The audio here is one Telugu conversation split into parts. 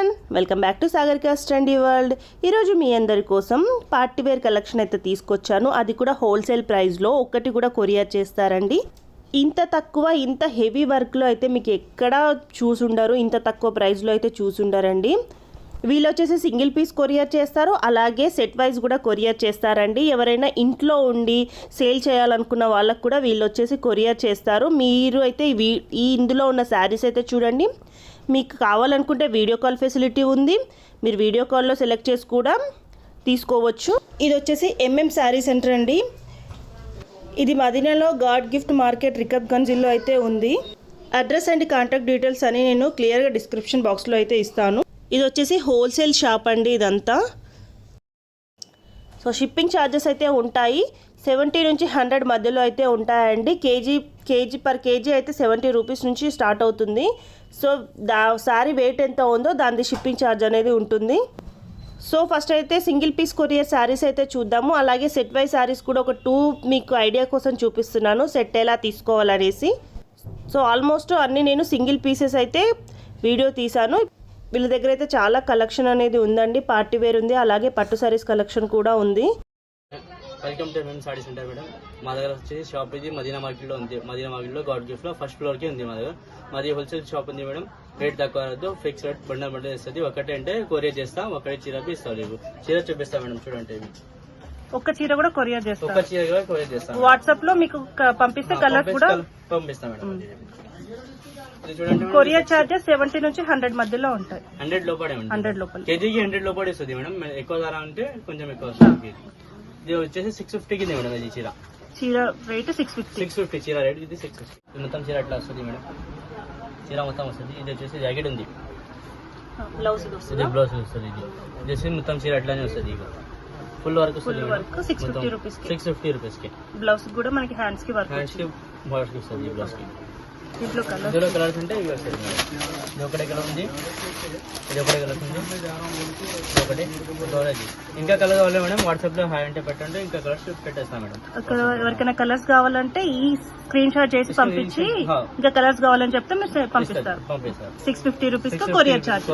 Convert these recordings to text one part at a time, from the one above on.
Everyone, welcome back to Sagarika's trendy world. ఈరోజు మీ అందరి కోసం పార్టీ వేర్ కలెక్షన్ అయితే తీసుకొచ్చాను. అది కూడా హోల్సేల్ ప్రైస్లో, ఒక్కటి కూడా కొరియర్ చేస్తారండి. ఇంత తక్కువ, ఇంత హెవీ వర్క్లో అయితే మీకు ఎక్కడా చూసుండరు, ఇంత తక్కువ ప్రైస్లో అయితే చూసుండరండి. వీళ్ళు వచ్చేసి సింగిల్ పీస్ కొరియర్ చేస్తారు, అలాగే సెట్ వైజ్ కూడా కొరియర్ చేస్తారండి. ఎవరైనా ఇంట్లో ఉండి సేల్ చేయాలనుకున్న వాళ్ళకు కూడా వీళ్ళు వచ్చేసి కొరియర్ చేస్తారు. మీరు అయితే ఇందులో ఉన్న శారీస్ అయితే చూడండి. మీకు కావాలనుకుంటే వీడియో కాల్ ఫెసిలిటీ ఉంది, మీరు వీడియో కాల్లో సెలెక్ట్ చేసి కూడా తీసుకోవచ్చు. ఇది వచ్చేసి శారీ సెంటర్ అండి. ఇది మదీనాలో గాడ్ గిఫ్ట్ మార్కెట్ రికబ్గంజ్లో అయితే ఉంది. అడ్రస్ అండ్ కాంటాక్ట్ డీటెయిల్స్ అని నేను క్లియర్గా డిస్క్రిప్షన్ బాక్స్లో అయితే ఇస్తాను. ఇది వచ్చేసి హోల్సేల్ షాప్ అండి ఇదంతా. సో షిప్పింగ్ ఛార్జెస్ అయితే ఉంటాయి, 70 నుంచి 100 మధ్యలో అయితే ఉంటాయండి. కేజీ పర్ కేజీ అయితే 70 రూపీస్ నుంచి స్టార్ట్ అవుతుంది. సో సారీ వెయిట్ ఎంత ఉందో దాని షిప్పింగ్ ఛార్జ్ అనేది ఉంటుంది. సో ఫస్ట్ అయితే సింగిల్ పీస్ కొరియర్ శారీస్ అయితే చూద్దాము. అలాగే సెట్ వైజ్ శారీస్ కూడా ఒక 2 మీకు ఐడియా కోసం చూపిస్తున్నాను, సెట్ ఎలా తీసుకోవాలనేసి. సో ఆల్మోస్ట్ అన్నీ నేను సింగిల్ పీసెస్ అయితే వీడియో తీశాను. వీళ్ళ దగ్గర అయితే చాలా కలెక్షన్ అనేది ఉందండి. పార్టీ వేర్ ఉంది, అలాగే పట్టు సారీస్ కలెక్షన్ కూడా ఉంది. Welcome to sorry centre madam. మా దగ్గర వచ్చేసి షాప్ ఇది మదీనా మార్కెట్లో ఉంది. మదీనా మార్కెట్లో గాడ్ గిఫ్ట్ లో ఫస్ట్ ఫ్లోర్ కి ఉంది మా దగ్గర. మాది హోల్సేల్ షాప్ ఉంది మేడం. రేట్ తక్కువ రాదు, ఫిక్స్ రేట్ బండల్ ఇస్తుంది. ఒకటే అంటే కొరియర్ చేస్తాం, ఒకటే చీర ఇస్తాం. చీర చూపిస్తాం మేడం, చూడండి. ఒక్క చీర కూడా కొరియర్ చేస్తాం, ఒక చీర కూడా కొరియర్ చేస్తాం. వాట్సాప్ లో మీకు పంపిస్తే కలర్ కూడా పంపిస్తాం మేడం. కొరియర్ చార్జెస్ 70 నుంచి 100 మధ్యలో ఉంటాయి. 100 లోపడే, 100 లోపల, కేజీకి 100 లోపడే వస్తుంది మేడం. ఎక్కువ ధర అంటే కొంచెం ఎక్కువ వస్తుంది. ఇది వచ్చేసి 650 కింద మేడం. ఇది చీర రేట్ 650 చీర రేట్. ఇది 650 మొత్తం చీర అట్లా వస్తుంది మేడం. చీర మొత్తం వస్తుంది. ఇది వచ్చేసి జాకెట్ ఉంది, బ్లౌజ్ ఇది బ్లౌజ్ వస్తుంది. ఇది వచ్చేసి మొత్తం చీర అట్లానే వస్తుంది. ఇక ఫుల్ వర్క్ వస్తుంది. 650 రూపీస్ కి బ్లౌజ్ కూడా మనకి హ్యాండ్స్ కి వర్క్ వస్తుంది. బ్లౌజ్ కి ఇందులో కలర్స్ ఉంటే ఇవి వస్తుంది. ఇది ఒకటే కలర్ ఉంది, ఇది ఒకటే కలర్ ఉంది, ఇది ఒకటి. ఇంకా కలర్ కావాలి మేడం, వాట్సాప్ లో హాయ్ అంటే పెట్టండి, ఇంకా కలర్స్ పెట్టేస్తాం మేడం. ఎవరికైనా కలర్స్ కావాలంటే ఈ స్క్రీన్ షాట్ చేసి పంపించి ఇంకా కలర్స్ కావాలని చెప్తే మీరు పంపిస్తారు. 650 రూపీస్ కొరియర్ చార్జ్.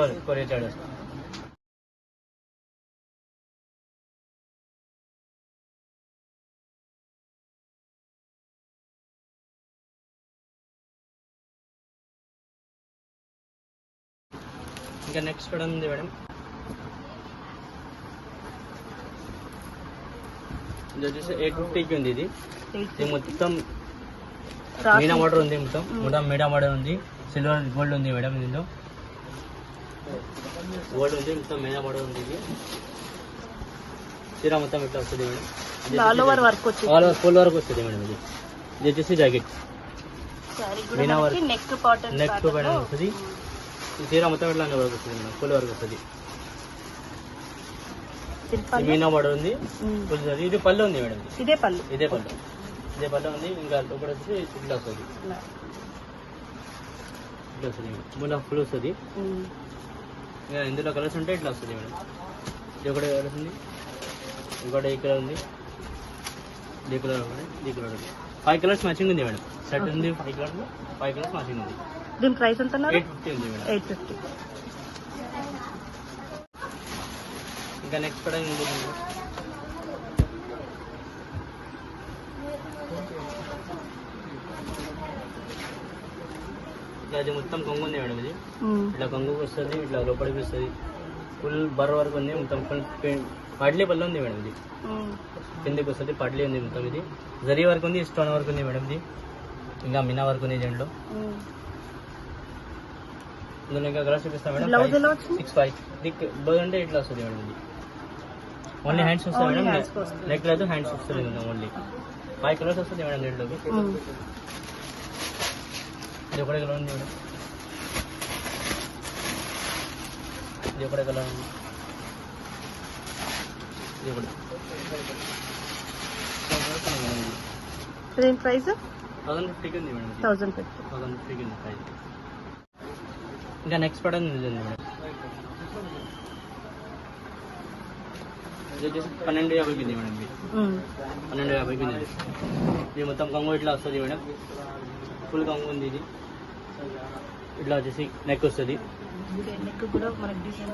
ఇంకా నెక్స్ట్ కూడా ఉంది మేడం. ఇది వచ్చేసి 850కి ఉంది. ఇది మొత్తం మీనా మోడర్ ఉంది. మొత్తం మీనా మోడర్ ఉంది. సిల్వర్ గోల్డ్ ఉంది మేడం. దీనిలో గోల్డ్ ఉంది, మొత్తం మీనా మోడర్ ఉంది. ఇది చీర మొత్తం ఇట్లా వస్తుంది మేడం. ఫుల్ వర్క్ వస్తుంది మేడం. ఇది వచ్చేసి జాకెట్ మీనా వర్క్, నెక్ పైన వస్తుంది. ఈ చీర మొత్తం ఇట్లా వర్క్ వస్తుంది మేడం, ఫుల్ వర్క్ వస్తుంది. మీనా మోడల్ ఉంది. ఇది పళ్ళు ఉంది మేడం. ఇదే పళ్ళు ఉంది. ఇంకా లోపల వచ్చి ఇట్లా వస్తుంది, ఇట్లా వస్తుంది మేడం. ఫుల్ వస్తుంది. ఇంకా ఇందులో కలర్స్ ఉంటే ఇట్లా వస్తుంది మేడం. ఇది ఒకటి కలర్స్ ఉంది, ఇంకోటి ఈ కలర్ ఉంది, ఈ కలర్ ఒకటి, ఈ కలర్ ఒకటి. 5 కలర్స్ మ్యాచింగ్ ఉంది మేడం. సెట్ ఉంది 5 కలర్స్ మ్యాచింగ్ ఉంది. దీని ప్రైస్ ఎంత? 850 ఉంది మేడం. 850. ఇంకా నెక్స్ట్ కూడా ఉంది. ఇట్లా అది మొత్తం కొంగు ఉంది మేడం. ఇది ఇట్లా కొంగు వస్తుంది, ఇట్లా లోపలికి వస్తుంది. ఫుల్ బర్ వర్క్ ఉంది. మొత్తం ఫుల్ పడ్లీ పళ్ళు ఉంది మేడం. ఇది కిందకి వస్తుంది, పడ్లీ ఉంది మొత్తం. ఇది జరీ వర్క్ ఉంది, స్టోన్ వర్క్ ఉంది మేడం. ఇది ఇంకా మినా వర్క్ ఉంది దీంట్లో. ఇందులో ఇంకా కలర్స్ చూపిస్తాం మేడం. 6.5 బ్లౌజ్ అంటే ఇట్లా వస్తుంది మేడం. ఇది ఓన్లీ హ్యాండ్స్ వస్తాయి మేడం, నెక్ లేదు, హ్యాండ్స్ వస్తుంది ఓన్లీ. 5 కలర్స్ వస్తుంది మేడం దీంట్లోకి. ఇది ఒకటే కలర్ ఉంది మేడం. ఇది ఒకటే కలర్ ఉంది. ఇది ఒకటి. దీని ప్రైస్ 1050కి ఉంది మేడం. 1050కి ఉంది ప్రైస్. ఇంకా నెక్స్ట్ ప్రోడక్ట్ ఉంది మేడం. ఇది వచ్చేసి 1250కి ఉంది మేడం. 1250కి ఉంది. ఇది మొత్తం కొంగు ఇట్లా వస్తుంది మేడం. ఫుల్ కొంగు ఉంది. ఇది ఇట్లా వచ్చేసి నెక్ వస్తుంది, నెక్ కూడా మనకి డిజైన్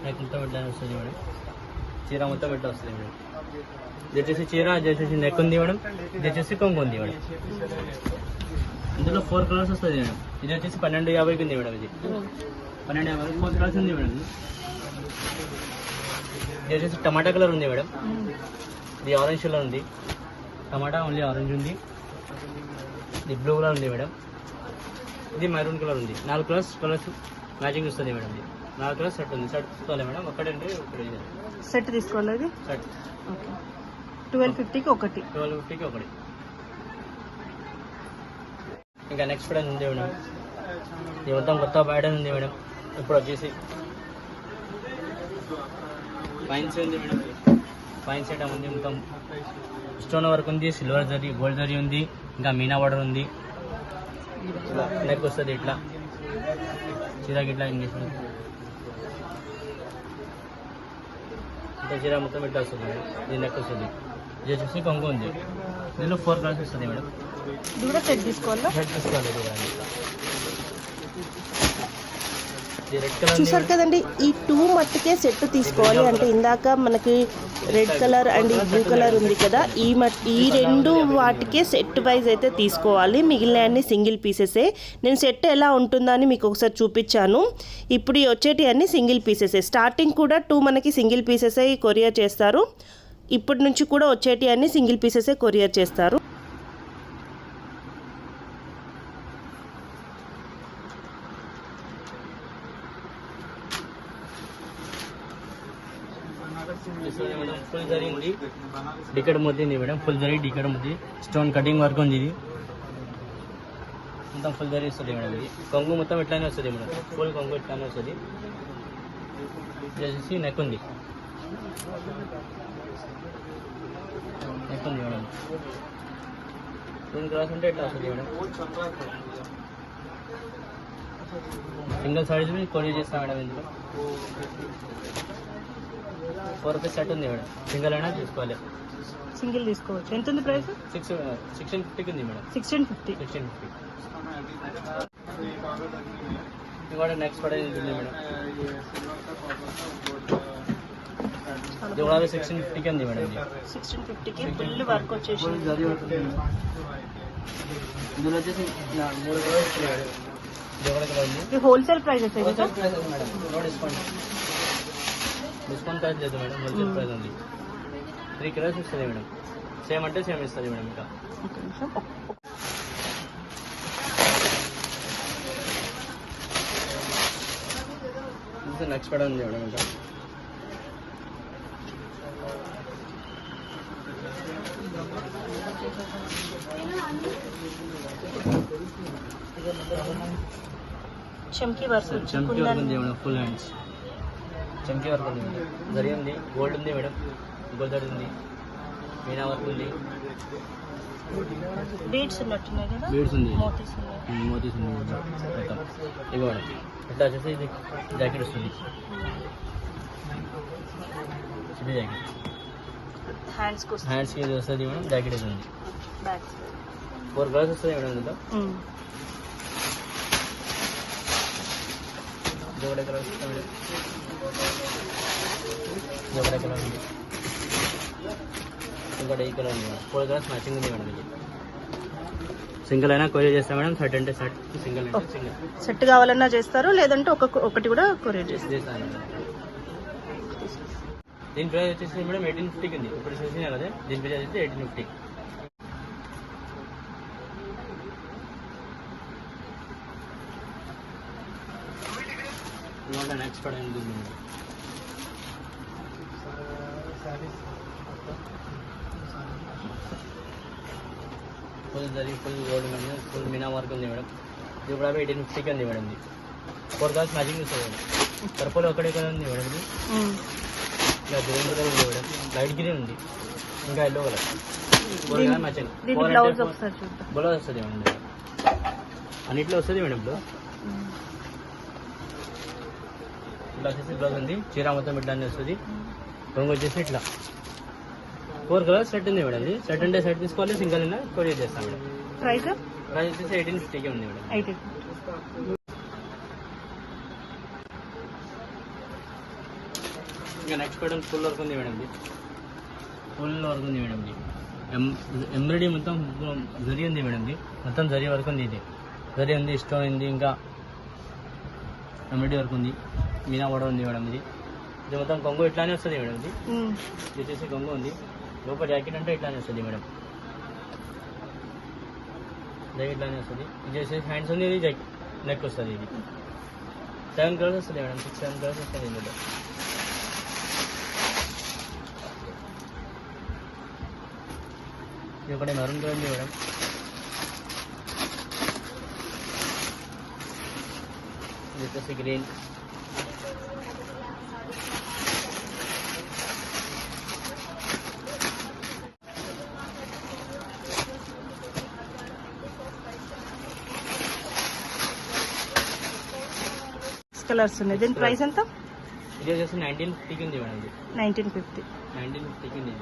నెక్ మొత్తం ఇట్లా వస్తుంది మేడం. చీర మొత్తం ఇట్లా వస్తుంది మేడం. ఇది వచ్చేసి చీర, ఇది వచ్చేసి నెక్ ఉంది మేడం, ఇది వచ్చేసి కొంగు ఉంది మేడం. ఇందులో 4 కలర్స్ వస్తుంది మేడం. ఇది వచ్చేసి 1250 ఉంది మేడం. ఇది 1250 4 కలర్స్ ఉంది మేడం. ఇది వచ్చేసి టమాటా కలర్ ఉంది మేడం. ఇది ఆరెంజ్ కలర్ ఉంది, టమాటా ఓన్లీ ఆరెంజ్ ఉంది. ఇది బ్లూ కలర్ ఉంది మేడం. ఇది మెరూన్ కలర్ ఉంది. 4 కలర్స్ మ్యాచింగ్ వస్తుంది మేడం. ఇది 4 కలర్స్ సెట్ ఉంది. సెట్ తీసుకోవాలి మేడం. ఒకటండి ఒకటి సెట్ తీసుకోవాలి. అది సెట్ ఓకే. 1250కి ఒకటి. 1250కి ఒకటి. ఇంకా నెక్స్ట్ ప్యాటర్న్ ఉంది మేడం. ఇది మొత్తం కొత్త ప్యాటర్న్ ఉంది మేడం. ఇప్పుడు వచ్చేసి పైన్స్ ఉంది మేడం. పైన్స్ ఐటమ్ ఉంది, మొత్తం స్టోన్ వర్క్ ఉంది, సిల్వర్ జరీ, గోల్డ్ జరీ ఉంది, ఇంకా మీనా బార్డర్ ఉంది. ఇట్లా నెక్ వస్తుంది, ఇట్లా చీరకి ఇట్లా ఇంకేసి ఇంకా చీర మొత్తం ఇట్లా వస్తుంది మేడం. ఇది నెక్ వస్తుంది. ఇది వచ్చేసి కొంగు ఉంది. దీనిలో 4 కలర్స్ వస్తుంది మేడం. ఇది కూడా సెట్ తీసుకోవాలా? సెట్ తీసుకోవాలి. ఇది రెడ్ కలర్ చూసారు కదండి, ఈ 2 మట్టుకే సెట్ తీసుకోవాలి. అంటే ఇందాక మనకి రెడ్ కలర్ అండ్ ఈ బ్లూ కలర్ ఉంది కదా, ఈ 2 వాటికే సెట్ వైజ్ అయితే తీసుకోవాలి. మిగిలిన అన్ని సింగిల్ పీసెసే. నేను సెట్ ఎలా ఉంటుందని మీకు ఒకసారి చూపించాను. ఇప్పుడు ఈ వచ్చేటి అన్ని సింగిల్ పీసెసే. స్టార్టింగ్ కూడా 2 మనకి సింగిల్ పీసెసే కొరియర్ చేస్తారు. ఇప్పటి నుంచి కూడా వచ్చేటి అన్ని సింగిల్ పీసెసే కొరియర్ చేస్తారు. మేడం ఫుల్ జరీ ఉంది, డికెట్ మోతీ ఉంది మేడం. Full zari డికెట్ Moti, stone cutting work ఉంది. ఇది మొత్తం ఫుల్ జరీ వస్తుంది మేడం. ఇది కొంగు మొత్తం ఇట్లానే వస్తుంది మేడం. ఫుల్ కొంగు ఇట్లానే వస్తుంది. వచ్చేసి నెక్ ఉంది, నెక్ ఉంది మేడం. 2 క్లాస్ ఉంటే ఇట్లా వస్తుంది మేడం. సింగిల్ సారీస్ కొరియర్ చేస్తాం మేడం. ఇందులో 4 రూపీస్ సెట్ ఉంది మేడం. సింగిల్ అయినా తీసుకోవాలి. సింగిల్ తీసుకోవచ్చు. ఎంత ఉంది ప్రైస్? 1650 ఉంది మేడం. 1650. ఇంకోటి నెక్స్ట్ ప్యాటర్న్ ఉంటుంది మేడం. ఇది కూడా 1650కి ఉంది మేడం. ఇది 1650కి ఫుల్ వర్క్ వచ్చేసి ఇందులో వచ్చేసి 3 కలర్స్ మేడం. ఇది ఒకటి కలర్ ఉంది. ఇది హోల్సేల్ ప్రైస్ వస్తాయి కదా? ప్రైస్ మేడం. No discount. డిస్కౌంట్ ప్రైస్ లేదు మేడం. హోల్సేల్ ప్రైస్ ఉంది. 3 కలర్స్ వస్తుంది మేడం. సేమ్ అంటే సేమ్ ఇస్తుంది మేడం. ఇంకా నెక్స్ట్ ప్యాటర్న్ ఉంది మేడం. ఇంకా చమ్కీ వర్క్ చమ్కీ వర్క్ ఉంది మేడం. ఫుల్ హ్యాండ్స్ చమ్కీ వర్క్ ఉంది మేడం. జరీ ఉంది, గోల్డ్ ఉంది మేడం. గోల్డ్ జరీ ఉంది, మీనా వర్క్ ఉంది, బీడ్స్ ఉన్నట్టున్నాయి కదా, బీడ్స్ ఉంది, మోతీస్ ఉన్నాయి. మోతీస్ ఉంది మొత్తం. ఇవి మేడం. ఇట్లా వచ్చేసి ఇది జాకెట్ వస్తుంది. ఇది జాకెట్ హ్యాండ్స్కి ఇది వస్తుంది మేడం. జాకెట్ ఇది ఉంది. 4 కలర్స్ వస్తుంది మేడం. ఇందులో ఇది ఒకటే కలర్ వస్తుంది మేడం. ఇది ఒకటే కలర్ ఉంది. ఇంకోటి ఈ కలర్ ఉంది మేడం. 4 కలర్స్ మ్యాచింగ్ ఉంది మేడం. ఇది సింగిల్ అయినా కొరియర్ చేస్తాం మేడం. సెట్ అంటే సెట్, సింగిల్ అంటే సింగిల్. సెట్ కావాలన్నా చేస్తారు, లేదంటే ఒకటి కూడా కొరియర్ చేస్తారు. దీని ప్రైస్ వచ్చేసి మేడం 1850కి ఉంది. ఇప్పుడు చూసినా కదా, దీని ప్రైస్ వచ్చేసి 1850. నెక్స్ట్ ప్యాటర్న్ ఉంది మేడం. Full zari, full gold madam. Full Meena work ఉంది మేడం. ఇది కూడా 1850కి ఉంది మేడం. ఇది 4 కలర్స్ మ్యాచింగ్ వస్తుంది మేడం. పర్పుల్ ఒకటే కలర్ ఉంది మేడం. ఇది ఇంకా గ్రీన్ కలర్ ఉంది మేడం. లైట్ గ్రీన్ ఉంది, ఇంకా yellow colour. 4 colour matching. Blouse వస్తుంది మేడం. అన్నిట్లో వస్తుంది మేడం. బ్లౌజ్ ఇట్లా వచ్చేసి బ్లౌజ్ ఉంది. చీర మొత్తం ఇట్లా వస్తుంది. రంగు వచ్చేసి ఇట్లా 4 కలర్స్ సెట్ ఉంది మేడం. ఇది సెట్ అంటే సెట్ తీసుకోవాలి, సింగిల్ అయినా కొరియర్ చేస్తాం మేడం. ప్రైస్ వచ్చేసి 1850కి ఉంది మేడం. ఇంకా నెక్స్ట్ ప్యాటర్న్ ఫుల్ వర్క్ ఉంది మేడం ఇది. ఫుల్ వర్క్ ఉంది మేడం ఇది. ఎంబ్రాయిడరీ మొత్తం జరీ ఉంది మేడం ఇది. మొత్తం జరీ వర్క్ ఉంది. ఇది జరీ ఉంది, స్టోన్ ఉంది, ఇంకా ఎంబ్రాయిడరీ వర్క్ ఉంది, మీనా కూడా ఉంది మేడం ఇది. ఇది మొత్తం కొంగు ఇట్లానే వస్తుంది మేడం ఇది. ఇది వచ్చేసి కొంగు ఉంది. లోపల జాకెట్ అంటే ఇట్లానే వస్తుంది మేడం. జాకెట్ ఇట్లానే వస్తుంది. ఇది వచ్చేసి హ్యాండ్స్ ఉంది, ఇది నెక్ వస్తుంది. ఇది 7 కలర్స్ వస్తుంది మేడం. 6-7 కలర్స్ వస్తుంది ఇందులో. ఇది ఒకటి మెరూన్ కలర్ ఉంది మేడం. ఇది వచ్చేసి గ్రీన్. కలర్స్ ఉన్నాయి. దీని ప్రైస్ ఎంత? ఇది వచ్చేసి 1950కి ఉంది మేడం. ఇది 1950. 1950కి ఉంది.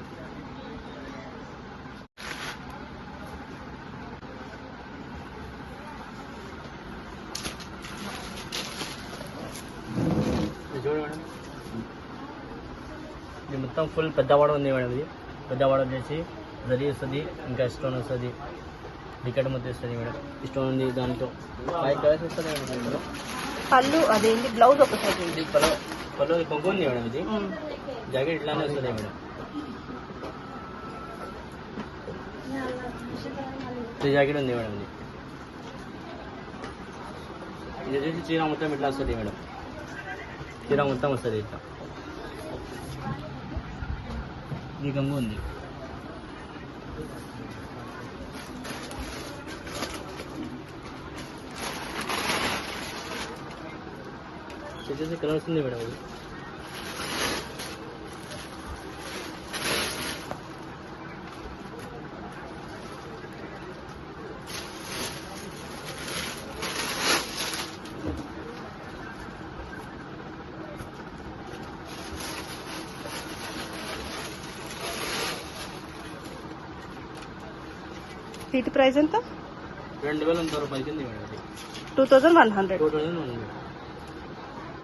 ఇది చూడు మేడం. ఇది మొత్తం ఫుల్ పెద్ద వాడ ఉంది మేడం. ఇది పెద్ద వాడ వచ్చేసి జరీ వస్తుంది, ఇంకా స్టోన్ వస్తుంది, వికెట్ మొత్తం వస్తుంది మేడం. స్టోన్ ఉంది, దాంట్లో 5 కలర్స్ వస్తుంది మేడం. దాంట్లో పళ్ళు అదేంటి బ్లౌజ్ ఒకసారి ఇది పళ్ళు కొంగు ఉంది మేడం. ఇది జాకెట్ ఇట్లానే వస్తుంది మేడం. ఇది జాకెట్ ఉంది మేడం. ఇది వచ్చేసి చీర మొత్తం ఇట్లా వస్తుంది మేడం. చీర మొత్తం వస్తుంది ఇట్లా. ఇది గంగు ఉంది. వచ్చేసి కలర్స్ ఉంది మేడం. ఇది వీటి ప్రైస్ ఎంత? 2100 రూపాయలకి ఉంది మేడం. ఇది 2100. 2000 ఉంది.